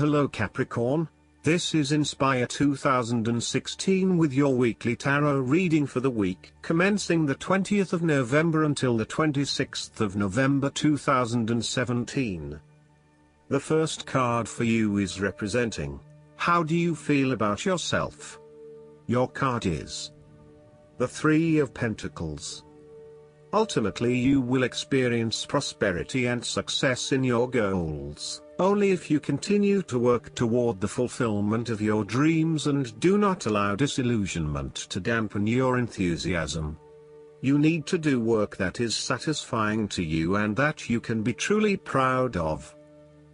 Hello Capricorn, this is Inspire 2016 with your weekly tarot reading for the week commencing the 20th of November until the 26th of November 2017. The first card for you is representing, how do you feel about yourself? Your card is the Three of Pentacles. Ultimately you will experience prosperity and success in your goals, only if you continue to work toward the fulfillment of your dreams and do not allow disillusionment to dampen your enthusiasm. You need to do work that is satisfying to you and that you can be truly proud of.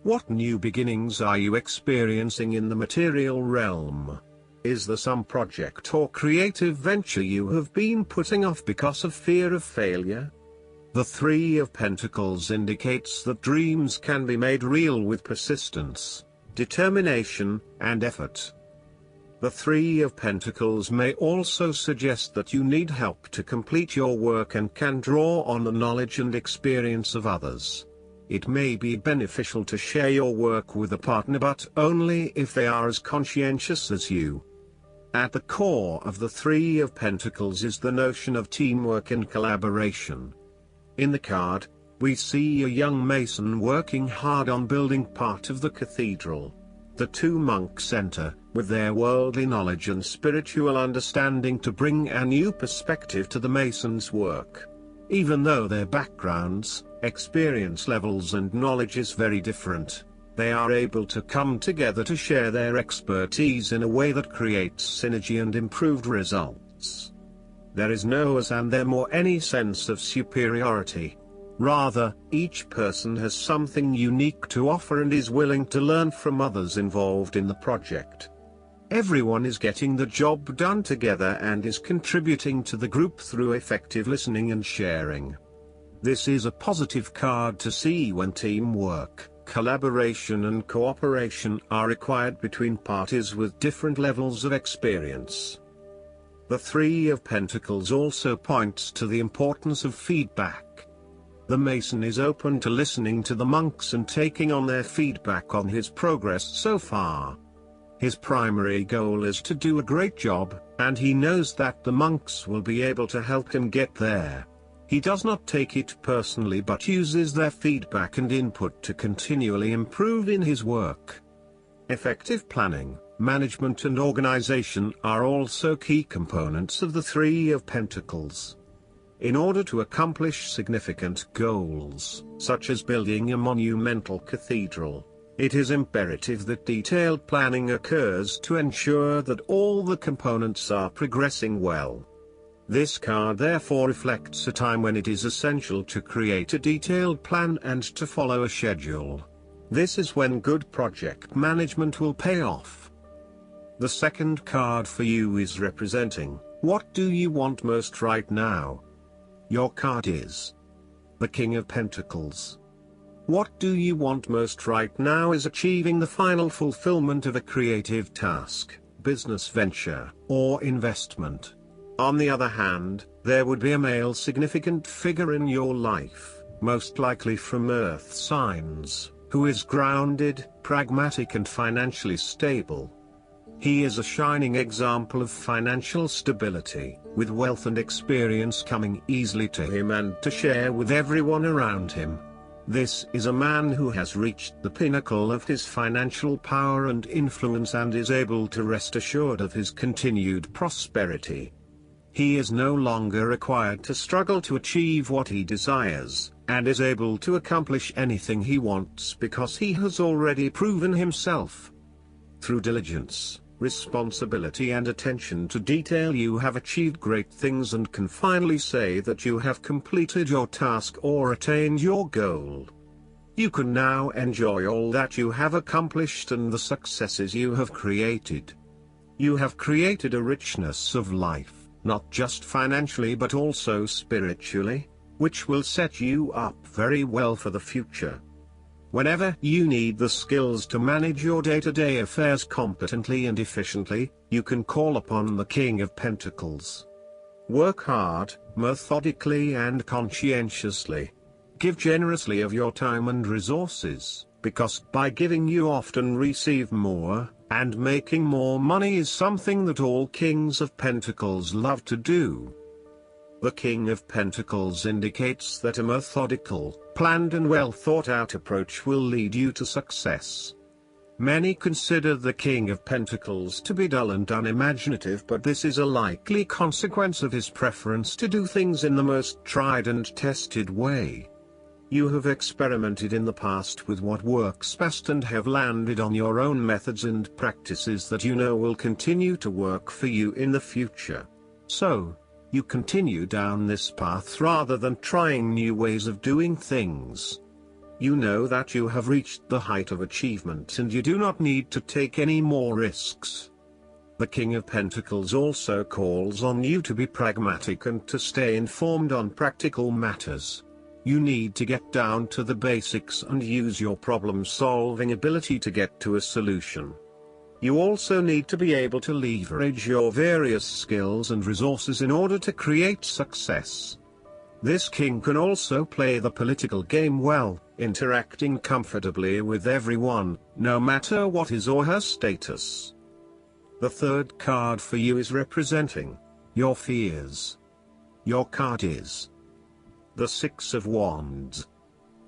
What new beginnings are you experiencing in the material realm? Is there some project or creative venture you have been putting off because of fear of failure? The Three of Pentacles indicates that dreams can be made real with persistence, determination, and effort. The Three of Pentacles may also suggest that you need help to complete your work and can draw on the knowledge and experience of others. It may be beneficial to share your work with a partner, but only if they are as conscientious as you. At the core of the Three of Pentacles is the notion of teamwork and collaboration. In the card, we see a young mason working hard on building part of the cathedral. The two monks enter, with their worldly knowledge and spiritual understanding to bring a new perspective to the mason's work. Even though their backgrounds, experience levels and knowledge is very different, they are able to come together to share their expertise in a way that creates synergy and improved results. There is no us and them or any sense of superiority. Rather, each person has something unique to offer and is willing to learn from others involved in the project. Everyone is getting the job done together and is contributing to the group through effective listening and sharing. This is a positive card to see when teamwork, collaboration and cooperation are required between parties with different levels of experience. The Three of Pentacles also points to the importance of feedback. The mason is open to listening to the monks and taking on their feedback on his progress so far. His primary goal is to do a great job, and he knows that the monks will be able to help him get there. He does not take it personally but uses their feedback and input to continually improve in his work. Effective planning, management and organization are also key components of the Three of Pentacles. In order to accomplish significant goals, such as building a monumental cathedral, it is imperative that detailed planning occurs to ensure that all the components are progressing well. This card therefore reflects a time when it is essential to create a detailed plan and to follow a schedule. This is when good project management will pay off. The second card for you is representing, what do you want most right now? Your card is the King of Pentacles. What do you want most right now is achieving the final fulfillment of a creative task, business venture, or investment. On the other hand, there would be a male significant figure in your life, most likely from Earth signs, who is grounded, pragmatic and financially stable. He is a shining example of financial stability, with wealth and experience coming easily to him and to share with everyone around him. This is a man who has reached the pinnacle of his financial power and influence and is able to rest assured of his continued prosperity. He is no longer required to struggle to achieve what he desires, and is able to accomplish anything he wants because he has already proven himself. Through diligence, responsibility and attention to detail you have achieved great things and can finally say that you have completed your task or attained your goal. You can now enjoy all that you have accomplished and the successes you have created. You have created a richness of life, not just financially but also spiritually, which will set you up very well for the future. Whenever you need the skills to manage your day-to-day affairs competently and efficiently, you can call upon the King of Pentacles. Work hard, methodically and conscientiously. Give generously of your time and resources, because by giving you often receive more, and making more money is something that all kings of pentacles love to do. The King of Pentacles indicates that a methodical, planned and well thought out approach will lead you to success. Many consider the King of Pentacles to be dull and unimaginative, but this is a likely consequence of his preference to do things in the most tried and tested way. You have experimented in the past with what works best and have landed on your own methods and practices that you know will continue to work for you in the future. So, you continue down this path rather than trying new ways of doing things. You know that you have reached the height of achievement and you do not need to take any more risks. The King of Pentacles also calls on you to be pragmatic and to stay informed on practical matters. You need to get down to the basics and use your problem-solving ability to get to a solution. You also need to be able to leverage your various skills and resources in order to create success. This king can also play the political game well, interacting comfortably with everyone, no matter what his or her status. The third card for you is representing your fears. Your card is the Six of Wands.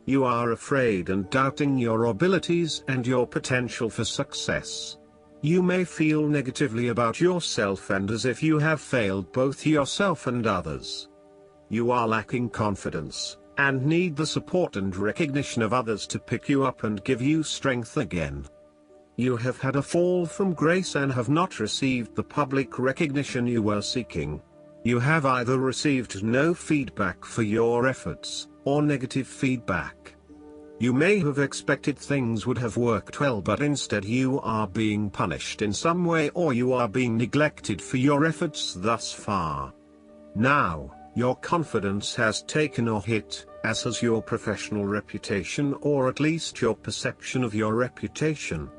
You are afraid and doubting your abilities and your potential for success. You may feel negatively about yourself and as if you have failed both yourself and others. You are lacking confidence, and need the support and recognition of others to pick you up and give you strength again. You have had a fall from grace and have not received the public recognition you were seeking. You have either received no feedback for your efforts, or negative feedback. You may have expected things would have worked well, but instead you are being punished in some way or you are being neglected for your efforts thus far. Now, your confidence has taken a hit, as has your professional reputation or at least your perception of your reputation.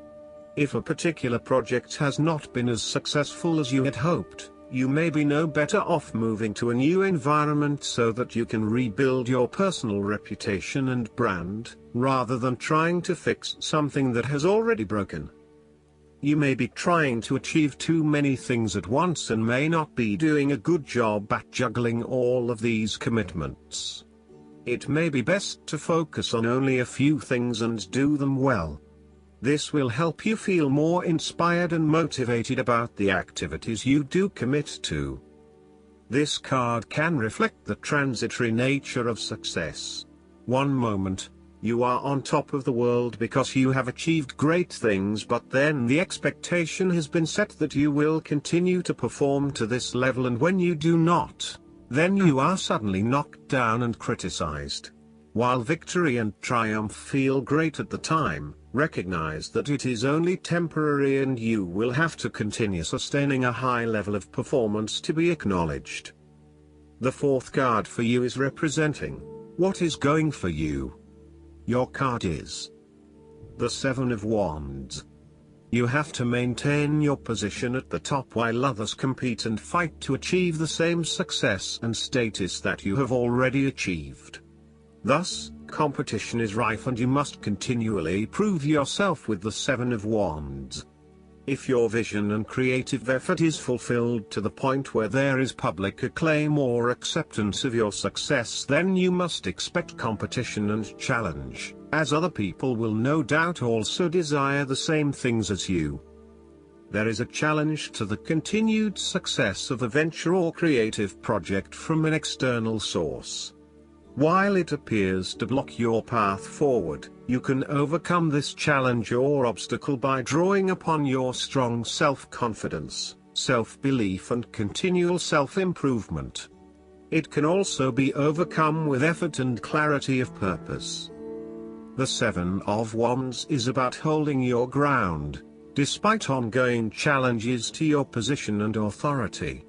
If a particular project has not been as successful as you had hoped, you may be no better off moving to a new environment so that you can rebuild your personal reputation and brand, rather than trying to fix something that has already broken. You may be trying to achieve too many things at once and may not be doing a good job at juggling all of these commitments. It may be best to focus on only a few things and do them well. This will help you feel more inspired and motivated about the activities you do commit to. This card can reflect the transitory nature of success. One moment, you are on top of the world because you have achieved great things, but then the expectation has been set that you will continue to perform to this level, and when you do not, then you are suddenly knocked down and criticized. While victory and triumph feel great at the time, recognize that it is only temporary and you will have to continue sustaining a high level of performance to be acknowledged. The fourth card for you is representing what is going for you. Your card is the Seven of Wands. You have to maintain your position at the top while others compete and fight to achieve the same success and status that you have already achieved. Thus, competition is rife and you must continually prove yourself with the Seven of Wands. If your vision and creative effort is fulfilled to the point where there is public acclaim or acceptance of your success, then you must expect competition and challenge, as other people will no doubt also desire the same things as you. There is a challenge to the continued success of a venture or creative project from an external source. While it appears to block your path forward, you can overcome this challenge or obstacle by drawing upon your strong self-confidence, self-belief and continual self-improvement. It can also be overcome with effort and clarity of purpose. The Seven of Wands is about holding your ground, despite ongoing challenges to your position and authority.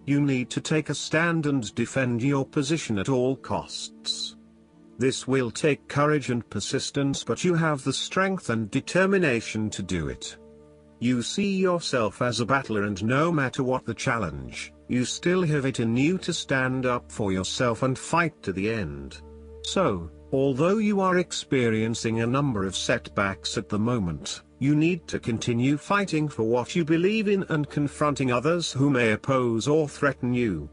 You need to take a stand and defend your position at all costs. This will take courage and persistence, but you have the strength and determination to do it. You see yourself as a battler, and no matter what the challenge, you still have it in you to stand up for yourself and fight to the end. So, Although you are experiencing a number of setbacks at the moment, you need to continue fighting for what you believe in and confronting others who may oppose or threaten you.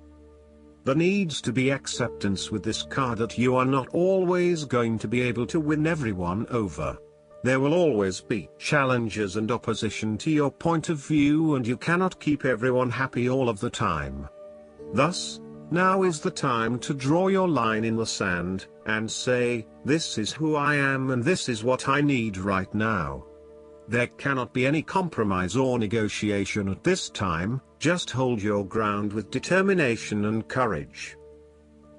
There needs to be acceptance with this card that you are not always going to be able to win everyone over. There will always be challenges and opposition to your point of view, and you cannot keep everyone happy all of the time. Thus, now is the time to draw your line in the sand, and say, this is who I am and this is what I need right now. There cannot be any compromise or negotiation at this time, just hold your ground with determination and courage.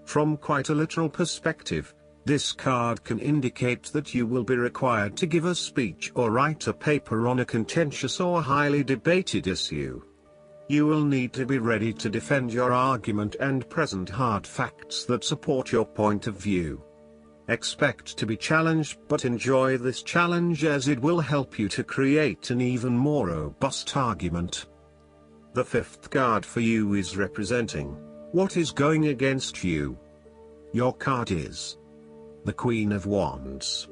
From quite a literal perspective, this card can indicate that you will be required to give a speech or write a paper on a contentious or highly debated issue. You will need to be ready to defend your argument and present hard facts that support your point of view. Expect to be challenged, but enjoy this challenge as it will help you to create an even more robust argument. The fifth card for you is representing what is going against you. Your card is the Queen of Wands.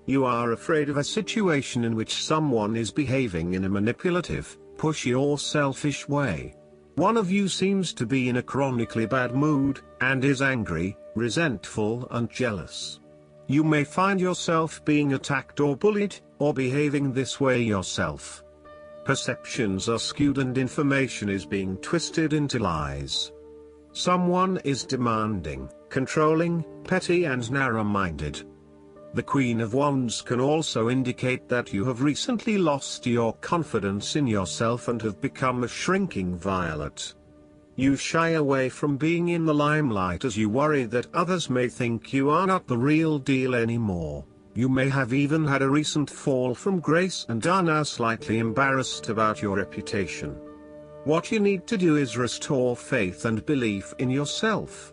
You are afraid of a situation in which someone is behaving in a manipulative, pushy or selfish way. One of you seems to be in a chronically bad mood, and is angry, resentful and jealous. You may find yourself being attacked or bullied, or behaving this way yourself. Perceptions are skewed and information is being twisted into lies. Someone is demanding, controlling, petty and narrow-minded. The Queen of Wands can also indicate that you have recently lost your confidence in yourself and have become a shrinking violet. You shy away from being in the limelight as you worry that others may think you are not the real deal anymore. You may have even had a recent fall from grace and are now slightly embarrassed about your reputation. What you need to do is restore faith and belief in yourself.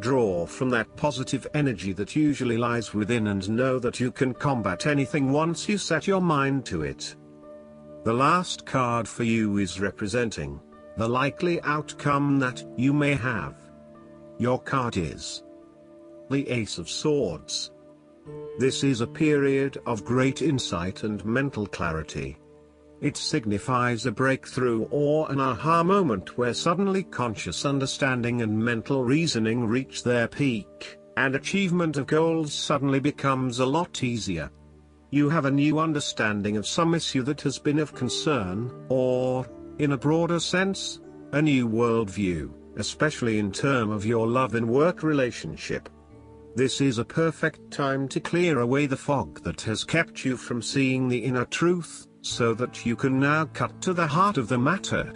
Draw from that positive energy that usually lies within and know that you can combat anything once you set your mind to it. The last card for you is representing the likely outcome that you may have. Your card is the Ace of Swords. This is a period of great insight and mental clarity. It signifies a breakthrough or an aha moment where suddenly conscious understanding and mental reasoning reach their peak, and achievement of goals suddenly becomes a lot easier. You have a new understanding of some issue that has been of concern, or, in a broader sense, a new worldview, especially in terms of your love and work relationship. This is a perfect time to clear away the fog that has kept you from seeing the inner truth, so that you can now cut to the heart of the matter.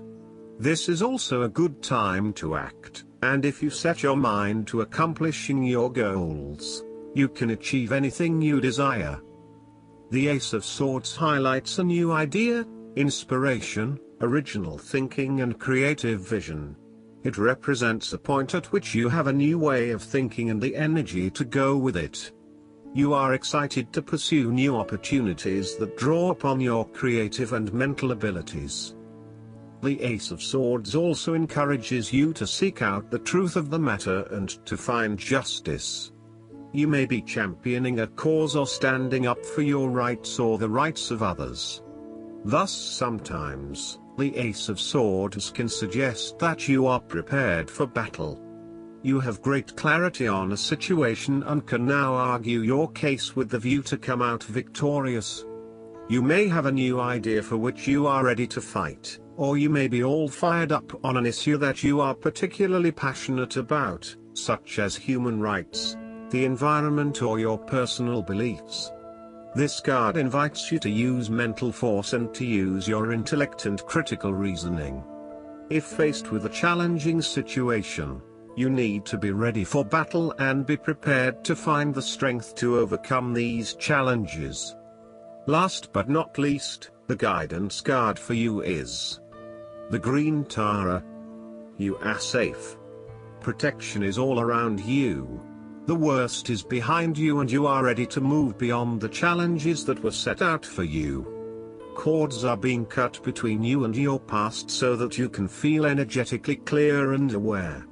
This is also a good time to act, and if you set your mind to accomplishing your goals, you can achieve anything you desire. The Ace of Swords highlights a new idea, inspiration, original thinking and creative vision. It represents a point at which you have a new way of thinking and the energy to go with it. You are excited to pursue new opportunities that draw upon your creative and mental abilities. The Ace of Swords also encourages you to seek out the truth of the matter and to find justice. You may be championing a cause or standing up for your rights or the rights of others. Thus sometimes, the Ace of Swords can suggest that you are prepared for battle. You have great clarity on a situation and can now argue your case with the view to come out victorious. You may have a new idea for which you are ready to fight, or you may be all fired up on an issue that you are particularly passionate about, such as human rights, the environment or your personal beliefs. This card invites you to use mental force and to use your intellect and critical reasoning. If faced with a challenging situation, you need to be ready for battle and be prepared to find the strength to overcome these challenges. Last but not least, the guidance card for you is the Green Tara. You are safe. Protection is all around you. The worst is behind you and you are ready to move beyond the challenges that were set out for you. Cords are being cut between you and your past so that you can feel energetically clear and aware.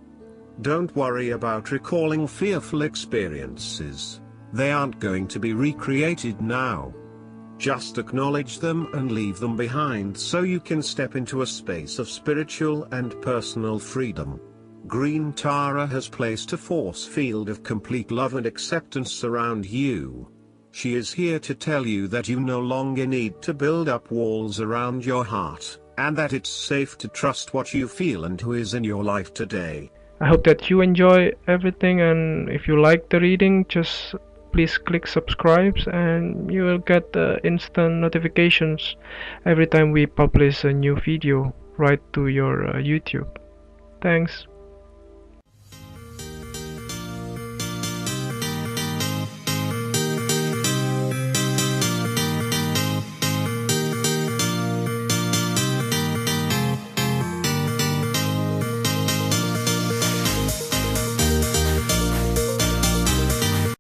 Don't worry about recalling fearful experiences. They aren't going to be recreated now. Just acknowledge them and leave them behind so you can step into a space of spiritual and personal freedom. Green Tara has placed a force field of complete love and acceptance around you. She is here to tell you that you no longer need to build up walls around your heart, and that it's safe to trust what you feel and who is in your life today. I hope that you enjoy everything, and if you like the reading, just please click subscribe and you will get instant notifications every time we publish a new video right to your YouTube. Thanks.